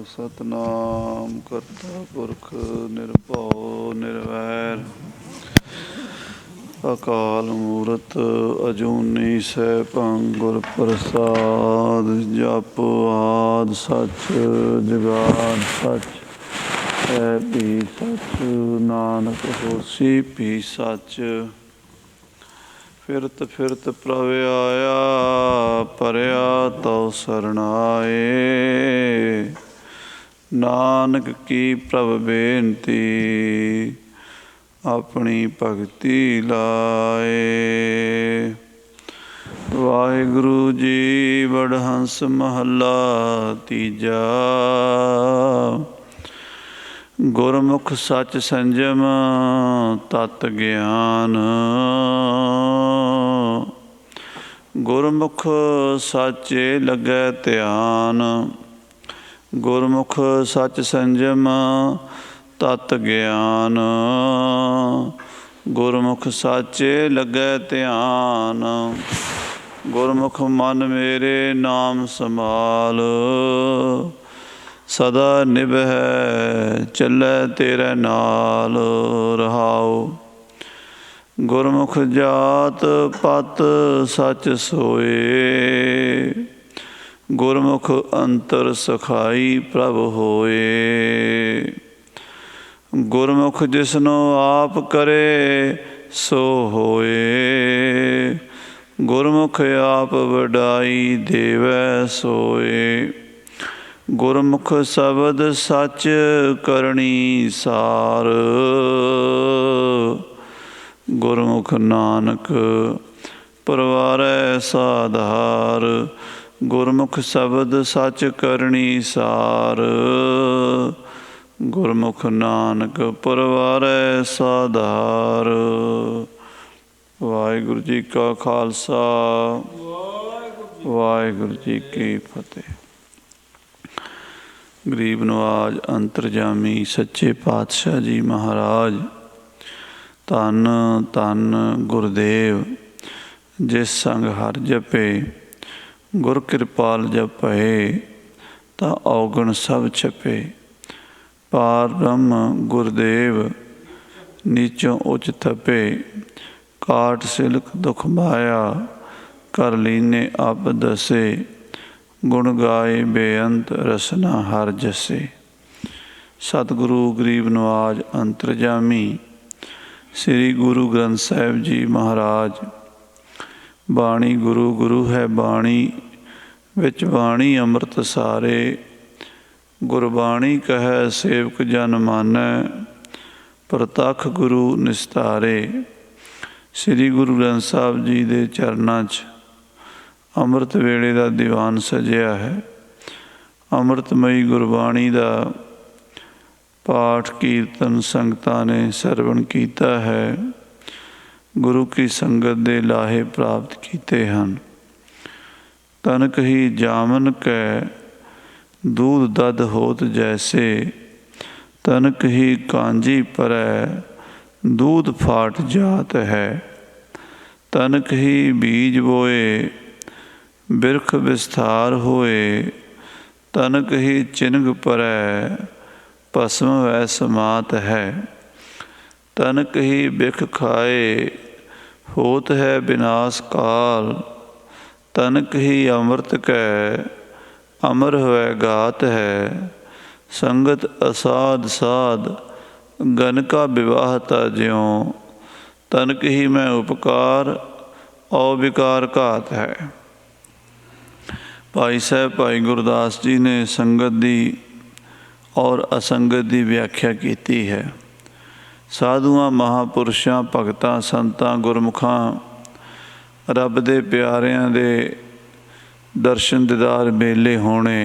सतनाम करता पुरख निर्भौ निर्वैर अकाल मूरत अजूनी सैभं गुर प्रसाद जप आद सच जगाद सच है भी सच नानक होसी भी सच। फिरत फिरत प्रभ आया परया तौ सरनाए नानक की प्रभ बेनती अपनी भगति लाए। वाहिगुरु जी वडहंस महला तीजा गुरमुख सच संजम तत ज्ञान गुरमुख साचे लगै ध्यान गुरमुख सच संजम तत ज्ञान गुरमुख साचे लगै ध्यान गुरमुख मन मेरे नाम संभाल सदा निभै चलै तेरे नाल रहाओ। गुरमुख जात पत सच सोए गुरमुख अंतर सखाई प्रभ होए। गुरमुख जिसनो आप करे सो होए गुरमुख आप वडाई देवै सोए। गुरमुख शब्द सच करनी सार गुरमुख नानक परवारै साधार गुरमुख शब्द सच करनी सार गुरमुख नानक परवारै साधार। वाहिगुरु जी का खालसा वाहिगुरु जी की फतेह। गरीब नवाज अंतरजामी सच्चे पातशाह जी महाराज धन धन गुरदेव जिस संग हर जपे गुर कृपाल जप भये ता औगण सब छपे। पार ब्रह्म गुरदेव नीचों उच थपे काट सिलक दुख माया कर लीने अब दसे गुण गाए बेअंत रसना हर जसे। सतगुरु गरीब नवाज अंतरजामी श्री गुरु ग्रंथ साहिब जी महाराज। बाणी गुरु गुरु है बाणी विच बाणी अमृत सारे गुरबाणी कहे सेवक जन मानै प्रतख गुरु निस्तारे। श्री गुरु ग्रंथ साहिब जी के चरनां च ਅੰਮ੍ਰਿਤ ਵੇਲੇ ਦਾ ਦੀਵਾਨ ਸਜਿਆ ਹੈ। ਅੰਮ੍ਰਿਤਮਈ ਗੁਰਬਾਣੀ ਦਾ ਪਾਠ ਕੀਰਤਨ ਸੰਗਤਾਂ ਨੇ ਸਰਵਣ ਕੀਤਾ ਹੈ। ਗੁਰੂ ਕੀ ਸੰਗਤ ਦੇ ਲਾਹੇ ਪ੍ਰਾਪਤ ਕੀਤੇ ਹਨ। ਤਨਕ ਹੀ ਜਾਮਨ ਕੈ ਦੂਧ ਦਧ ਹੋਤ ਜੈਸੇ ਤਨਕ ਹੀ ਕਾਂਜੀ ਪਰੈ दूध फाट जात है। तनक ही बीज बोए बिरख विस्तार होए तनक ही चिन्ह परै भस्म वै समात है। तनक ही बिख खाए होत है विनाश काल तनक ही अमृत कै अमर हुए गात है। संगत असाध साध गन का विवाहता ज्यों तनक ही मैं उपकार अविकार घात है। भाई साहब भाई गुरदास जी ने संगत की और असंगत की व्याख्या की है। साधुआं महापुरुषों भगतां संतां गुरमुखां रब दे प्यारियां दे दर्शन दीदार मेले होने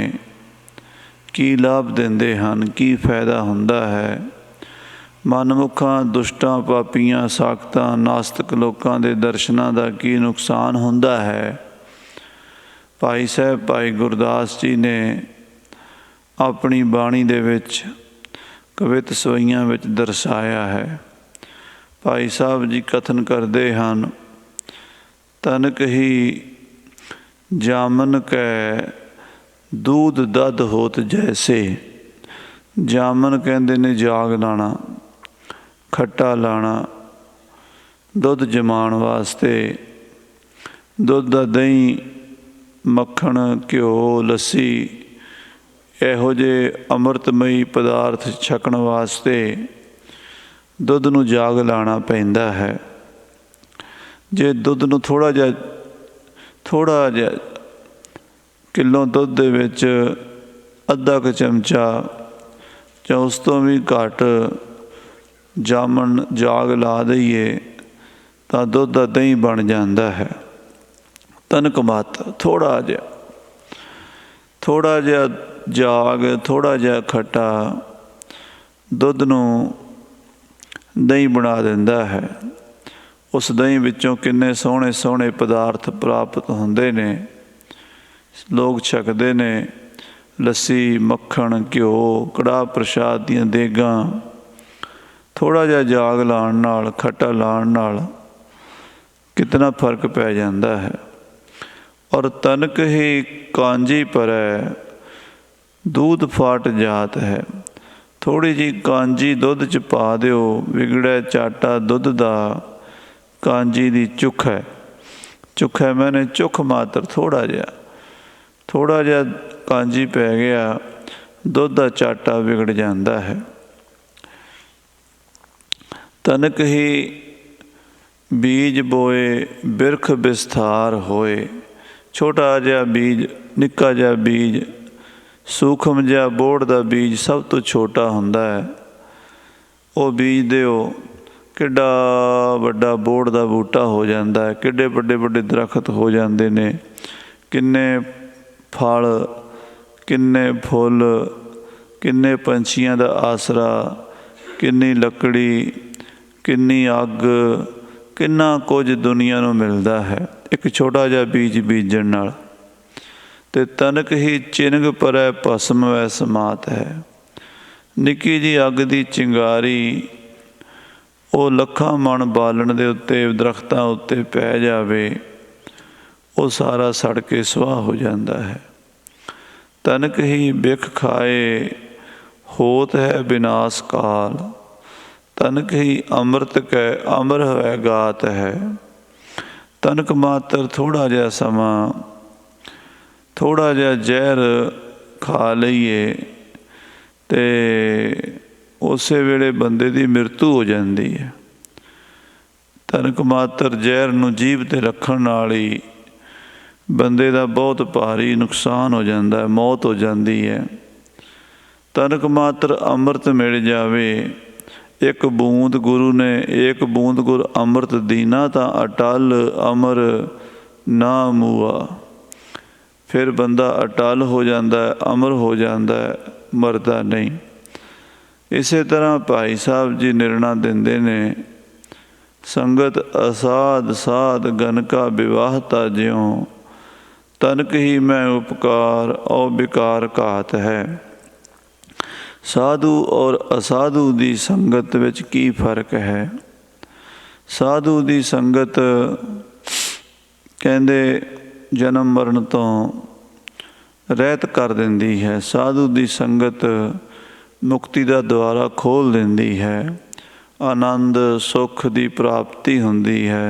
की लाभ देंदे हन की फायदा हुंदा है। मनमुखां दुष्टां पापियां साकतां नास्तिक लोकां दे दर्शनां दा की नुकसान हुंदा है। भाई साहब भाई गुरदास जी ने अपनी बाणी दे विच कवित सवैयां विच दर्शाया है। भाई साहब जी कथन करते हैं तनक ही जामन कै दूध दध होत जैसे। जामन कहते ने जाग लाना, खट्टा लाना, दुध जमान वास्ते। दुध दा दही, मक्खण, घ्यो, लस्सी इहो ਜਿਹੇ अमृतमई पदार्थ छकण वास्ते दुध नूं जाग लाना पैंदा है। जे दुध नूं थोड़ा जिहा किलो दुध दे विच अद्धा क चमचा जां उस तो भी घट जामन जाग ला दईए तां दुध दा दही बन जांदा है। तनक मात्र थोड़ा जिहा जाग, थोड़ा जिहा खट्टा दुध नूं दही बना दिंदा है। उस दही विचों किन्ने सोहणे सोहणे पदार्थ प्राप्त होंदे ने, लोग छकदे ने। लस्सी, मक्खण, घ्यो, कड़ाह प्रशाद दीयां देगां थोड़ा जिहा जाग लाण नाल, खट्टा लाण नाल कितना फर्क पै जांदा है। और तनक ही कांजी परै दूध फाट जात है। थोड़ी जी कांजी दुध च पा दिओ, विगड़े चाटा दुध दा कांजी दी चुख है। चुख है मैंने चुख मात्र थोड़ा जिहा कांजी पै गया, दुध दा चाटा विगड़ जाता है। तनक ही बीज बोए बिरख विस्तार होए। छोटा जिहा बीज, निक्का जिहा बीज, सूखम जिहा बोड़ दा बीज सब तो छोटा हुंदा है। वो बीज दिओ, किड्डा वड्डा बोड़ दा बूटा हो जाता है, किड्डे वड्डे वड्डे दरखत हो जाते ने। किन्ने फल, किन्ने फुल, किन्ने पंछियां दा आसरा, किन्नी लकड़ी, किन्नी अग, किन्ना कुछ दुनिया नूं मिलदा है एक छोटा जिहा बीज बीजण नाल। ते तनक ही चिनग परै भस्म वै समात है। निक्की जी अग दी चिंगारी वो लखां मन बालण दे उत्ते, दरख्तां उत्ते पै जावे, वो सारा सड़ के सुआह हो जाता है। तनक ही बिख खाए होत है विनाश काल। तनक ही अमृत कै अमर है गात है। तनक मात्र थोड़ा जिहा समा, थोड़ा जिहा जहर खा लईए ते उस वेले बंदे की मृत्यु हो जाती है। तनक मात्र जहर नूं जीभ ते रखण नाल ही बंदे का बहुत भारी नुकसान हो जाता है, मौत हो जाती है। तनक मात्र अमृत मिल जावे, एक बूंद गुरु ने, एक बूंद गुर अमृत दीना तां अटल अमर ना मूआ। फिर बंदा अटल हो जाता है, अमर हो जाता है, मरदा नहीं। इसे तरह भाई साहब जी निर्णा देंदे ने, संगत असाध साध गनका विवाहता ज्यों। तनक ही मैं उपकार और विकार घात है। साधु और असाधु की संगत विच की फर्क है। साधु की संगत कहते जन्म मरण तो रहत कर देंदी है। साधु की संगत मुक्ति का द्वारा खोल देंदी है, आनंद सुख की प्राप्ति हुंदी है।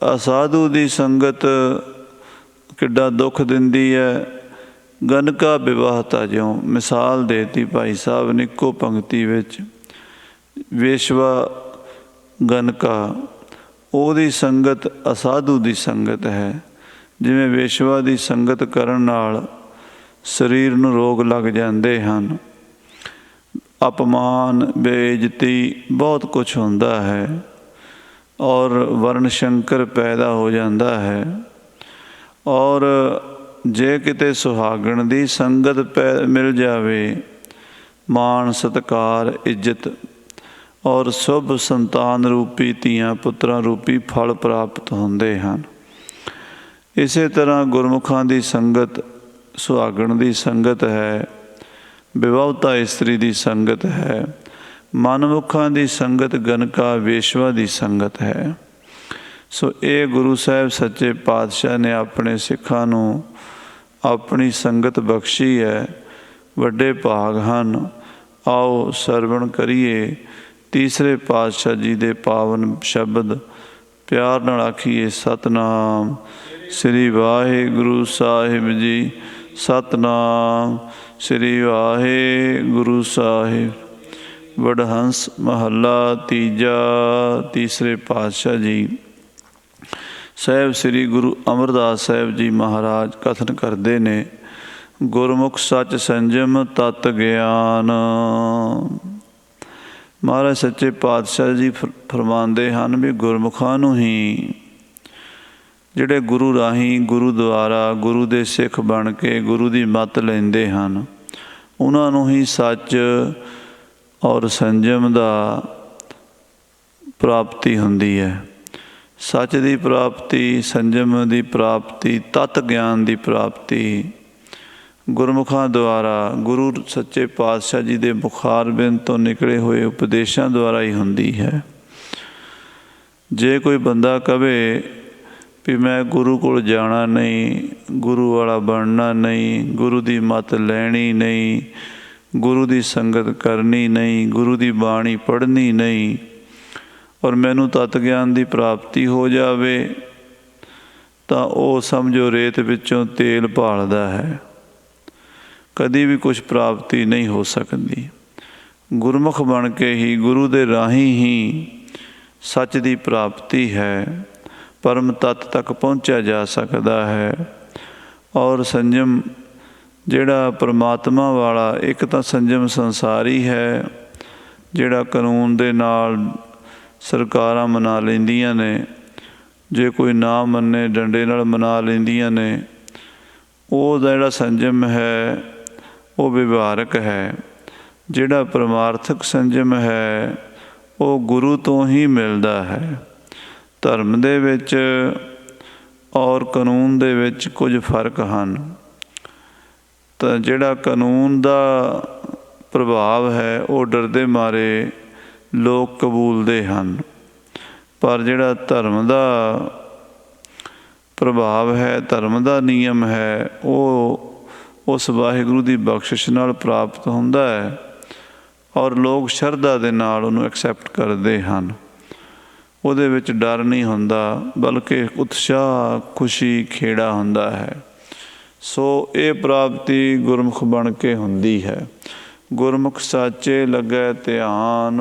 असाधु की संगत किड्डा दुख दिंदी है। गनका विवाहता ज्यों मिसाल देती भाई साहब ने इक्को पंक्ति विच। वेशवा गनका ओदी संगत असाधु की संगत है। जिवें वेशवा की संगत करन नाल शरीर नूं रोग लग जाते हैं, अपमान बेइज्जती बहुत कुछ होंदा है और वर्ण शंकर पैदा हो जाता है। और जे किते सुहागण दी संगत मिल जावे, मान सत्कार इज्जत और शुभ संतान रूपी धीआं पुत्रां रूपी फल प्राप्त होंदे हैं। इसे तरह गुरमुखां दी संगत सुहागण दी संगत है, विवाहता इस्त्री की संगत है। मनमुखां की संगत गनका वेशवा की संगत है। सो ये गुरु साहब सच्चे पातशाह ने अपने सिखां नूं ਆਪਣੀ ਸੰਗਤ ਬਖਸ਼ੀ ਹੈ, ਵੱਡੇ ਭਾਗ ਹਨ। ਆਓ ਸਰਵਣ ਕਰੀਏ ਤੀਸਰੇ ਪਾਤਸ਼ਾਹ ਜੀ ਦੇ ਪਾਵਨ ਸ਼ਬਦ। ਪਿਆਰ ਨਾਲ ਆਖੀਏ ਸਤਨਾਮ ਸ੍ਰੀ ਵਾਹਿਗੁਰੂ ਸਾਹਿਬ ਜੀ, ਸਤਨਾਮ ਸ੍ਰੀ ਵਾਹਿਗੁਰੂ ਸਾਹਿਬ। ਵਡਹੰਸ ਮਹੱਲਾ ਤੀਜਾ। ਤੀਸਰੇ ਪਾਤਸ਼ਾਹ ਜੀ ਸਾਹਿਬ ਸ੍ਰੀ ਗੁਰੂ ਅਮਰਦਾਸ ਸਾਹਿਬ ਜੀ ਮਹਾਰਾਜ ਕਥਨ ਕਰਦੇ ਨੇ, ਗੁਰਮੁਖ ਸੱਚ ਸੰਜਮ ਤਤ ਗਿਆਨ। ਮਹਾਰਾਜ ਸੱਚੇ ਪਾਤਸ਼ਾਹ ਜੀ ਫਰਮਾਉਂਦੇ ਹਨ ਵੀ ਗੁਰਮੁਖਾਂ ਨੂੰ ਹੀ, ਜਿਹੜੇ ਗੁਰੂ ਰਾਹੀਂ, ਗੁਰੂ ਦੁਆਰਾ, ਗੁਰੂ ਦੇ ਸਿੱਖ ਬਣ ਕੇ ਗੁਰੂ ਦੀ ਮੱਤ ਲੈਂਦੇ ਹਨ, ਉਹਨਾਂ ਨੂੰ ਹੀ ਸੱਚ ਔਰ ਸੰਜਮ ਦਾ ਪ੍ਰਾਪਤੀ ਹੁੰਦੀ ਹੈ। ਸੱਚ ਦੀ ਪ੍ਰਾਪਤੀ, ਸੰਜਮ ਦੀ ਪ੍ਰਾਪਤੀ, ਤਤ ਗਿਆਨ ਦੀ ਪ੍ਰਾਪਤੀ ਗੁਰਮੁਖਾਂ ਦੁਆਰਾ, ਗੁਰੂ ਸੱਚੇ ਪਾਤਸ਼ਾਹ ਜੀ ਦੇ ਮੁਖਾਰਬਿੰਦ ਤੋਂ ਨਿਕਲੇ ਹੋਏ ਉਪਦੇਸ਼ਾਂ ਦੁਆਰਾ ਹੀ ਹੁੰਦੀ ਹੈ। ਜੇ ਕੋਈ ਬੰਦਾ ਕਵੇ ਵੀ ਮੈਂ ਗੁਰੂ ਕੋਲ ਜਾਣਾ ਨਹੀਂ, ਗੁਰੂ ਵਾਲਾ ਬਣਨਾ ਨਹੀਂ, ਗੁਰੂ ਦੀ ਮੱਤ ਲੈਣੀ ਨਹੀਂ, ਗੁਰੂ ਦੀ ਸੰਗਤ ਕਰਨੀ ਨਹੀਂ, ਗੁਰੂ ਦੀ ਬਾਣੀ ਪੜ੍ਹਨੀ ਨਹੀਂ, ਔਰ ਮੈਨੂੰ ਤਤ ਗਿਆਨ ਦੀ ਪ੍ਰਾਪਤੀ ਹੋ ਜਾਵੇ, ਤਾਂ ਉਹ ਸਮਝੋ ਰੇਤ ਵਿੱਚੋਂ ਤੇਲ ਭਾਲਦਾ ਹੈ, ਕਦੀ ਵੀ ਕੁਛ ਪ੍ਰਾਪਤੀ ਨਹੀਂ ਹੋ ਸਕਦੀ। ਗੁਰਮੁਖ ਬਣ ਕੇ ਹੀ, ਗੁਰੂ ਦੇ ਰਾਹੀਂ ਹੀ ਸੱਚ ਦੀ ਪ੍ਰਾਪਤੀ ਹੈ, ਪਰਮ ਤੱਤ ਤੱਕ ਪਹੁੰਚਿਆ ਜਾ ਸਕਦਾ ਹੈ। ਔਰ ਸੰਜਮ ਜਿਹੜਾ ਪਰਮਾਤਮਾ ਵਾਲਾ, ਇੱਕ ਤਾਂ ਸੰਜਮ ਸੰਸਾਰੀ ਹੈ, ਜਿਹੜਾ ਕਾਨੂੰਨ ਦੇ ਨਾਲ ਸਰਕਾਰਾਂ ਮਨਾ ਲੈਂਦੀਆਂ ਨੇ, ਜੇ ਕੋਈ ਨਾ ਮੰਨੇ ਡੰਡੇ ਨਾਲ ਮਨਾ ਲੈਂਦੀਆਂ ਨੇ। ਉਹਦਾ ਜਿਹੜਾ ਸੰਜਮ ਹੈ ਉਹ ਵਿਵਹਾਰਕ ਹੈ। ਜਿਹੜਾ ਪਰਮਾਰਥਕ ਸੰਜਮ ਹੈ ਉਹ ਗੁਰੂ ਤੋਂ ਹੀ ਮਿਲਦਾ ਹੈ। ਧਰਮ ਦੇ ਵਿੱਚ ਔਰ ਕਾਨੂੰਨ ਦੇ ਵਿੱਚ ਕੁਝ ਫਰਕ ਹਨ। ਤਾਂ ਜਿਹੜਾ ਕਾਨੂੰਨ ਦਾ ਪ੍ਰਭਾਵ ਹੈ ਉਹ ਡਰਦੇ ਮਾਰੇ ਲੋਕ ਕਬੂਲਦੇ ਹਨ, ਪਰ ਜਿਹੜਾ ਧਰਮ ਦਾ ਪ੍ਰਭਾਵ ਹੈ, ਧਰਮ ਦਾ ਨਿਯਮ ਹੈ, ਉਹ ਉਸ ਵਾਹਿਗੁਰੂ ਦੀ ਬਖਸ਼ਿਸ਼ ਨਾਲ ਪ੍ਰਾਪਤ ਹੁੰਦਾ ਹੈ, ਔਰ ਲੋਕ ਸ਼ਰਧਾ ਦੇ ਨਾਲ ਉਹਨੂੰ ਐਕਸੈਪਟ ਕਰਦੇ ਹਨ। ਉਹਦੇ ਵਿੱਚ ਡਰ ਨਹੀਂ ਹੁੰਦਾ, ਬਲਕਿ ਉਤਸ਼ਾਹ, ਖੁਸ਼ੀ, ਖੇੜਾ ਹੁੰਦਾ ਹੈ। ਸੋ ਇਹ ਪ੍ਰਾਪਤੀ ਗੁਰਮੁਖ ਬਣ ਕੇ ਹੁੰਦੀ ਹੈ। ਗੁਰਮੁਖ ਸਾਚੇ ਲੱਗੈ ਧਿਆਨ।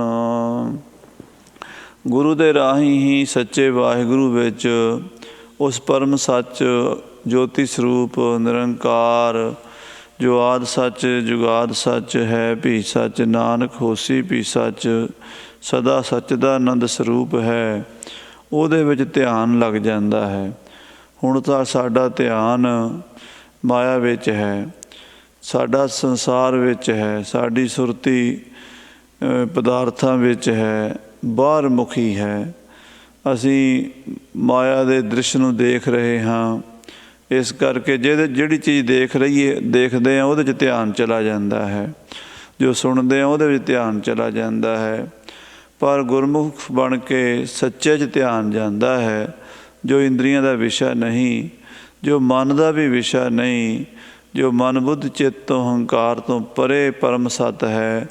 ਗੁਰੂ ਦੇ ਰਾਹੀਂ ਹੀ ਸੱਚੇ ਵਾਹਿਗੁਰੂ ਵਿੱਚ, ਉਸ ਪਰਮ ਸੱਚ, ਜੋਤੀ ਸਰੂਪ, ਨਿਰੰਕਾਰ, ਜੋ ਆਦਿ ਸੱਚ, ਜੁਗਾਦ ਸੱਚ ਹੈ, ਭੀ ਸੱਚ, ਨਾਨਕ ਹੋਸੀ ਭੀ ਸੱਚ, ਸਦਾ ਸੱਚ ਦਾ ਆਨੰਦ ਸਰੂਪ ਹੈ, ਉਹਦੇ ਵਿੱਚ ਧਿਆਨ ਲੱਗ ਜਾਂਦਾ ਹੈ। ਹੁਣ ਤਾਂ ਸਾਡਾ ਧਿਆਨ ਮਾਇਆ ਵਿੱਚ ਹੈ, ਸਾਡਾ ਸੰਸਾਰ ਵਿੱਚ ਹੈ, ਸਾਡੀ ਸੁਰਤੀ ਪਦਾਰਥਾਂ ਵਿੱਚ ਹੈ, ਬਾਹਰ ਮੁਖੀ ਹੈ। ਅਸੀਂ ਮਾਇਆ ਦੇ ਦ੍ਰਿਸ਼ ਨੂੰ ਦੇਖ ਰਹੇ ਹਾਂ, ਇਸ ਕਰਕੇ ਜਿਹੜੀ ਚੀਜ਼ ਦੇਖਦੇ ਹਾਂ ਉਹਦੇ 'ਚ ਧਿਆਨ ਚਲਾ ਜਾਂਦਾ ਹੈ, ਜੋ ਸੁਣਦੇ ਹਾਂ ਉਹਦੇ ਵਿੱਚ ਧਿਆਨ ਚਲਾ ਜਾਂਦਾ ਹੈ। ਪਰ ਗੁਰਮੁਖ ਬਣ ਕੇ ਸੱਚੇ 'ਚ ਧਿਆਨ ਜਾਂਦਾ ਹੈ, ਜੋ ਇੰਦਰੀਆਂ ਦਾ ਵਿਸ਼ਾ ਨਹੀਂ, ਜੋ ਮਨ ਦਾ ਵੀ ਵਿਸ਼ਾ ਨਹੀਂ, ਜੋ ਮਨ ਬੁੱਧ ਚਿੱਤ ਤੋਂ, ਹੰਕਾਰ ਤੋਂ ਪਰੇ ਪਰਮ ਸੱਤ ਹੈ,